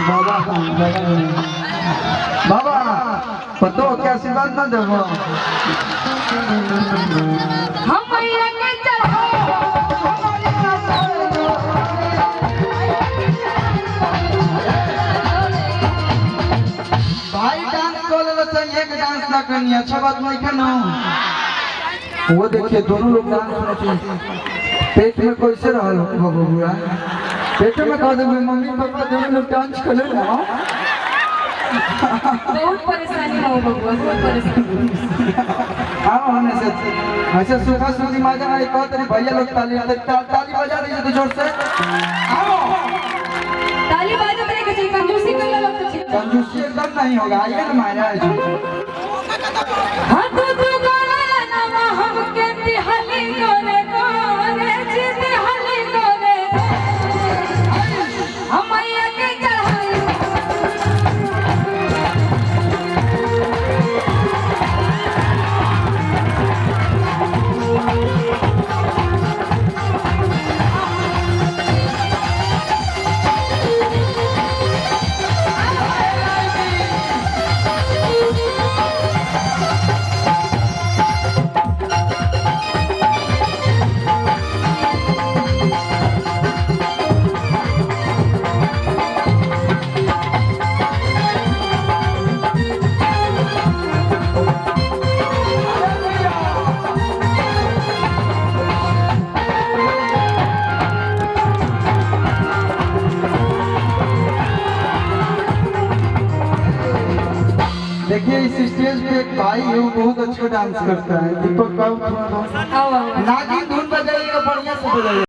बाबा बाबा पतो क्या आशीर्वाद ना देवो हम मैया के चढ़ो भाई डांस कर ले तो एक डांस ना करनी अच्छा बात नहीं है ना वो देखिए दोनों लोग डांस करते पेट में कैसे रहल बबुआ पेट में कह दे मम्मी पापा दोनों लोग डांस कर ले ना बहुत परेशानी हो बबुआ बहुत परेशानी हां होने से ऐसे सुखा सुखी मजा आई कह तेरे भैया लोग ताली बजा दीजिए तो जोर से आओ ताली बजा तेरे के कंजूसी कर लो तो कंजूसी एकदम नहीं होगा आइए ना महाराज हां तू गाना ना हम के तिहली करे करे जीते हली करे हम मैया के चढ़ाई देखिए इस स्टेज पे एक भाई है वो बहुत अच्छा डांस करता है दीपक बाबू आओ नागिन धुन बजाइएगा बढ़िया से बजाइएगा।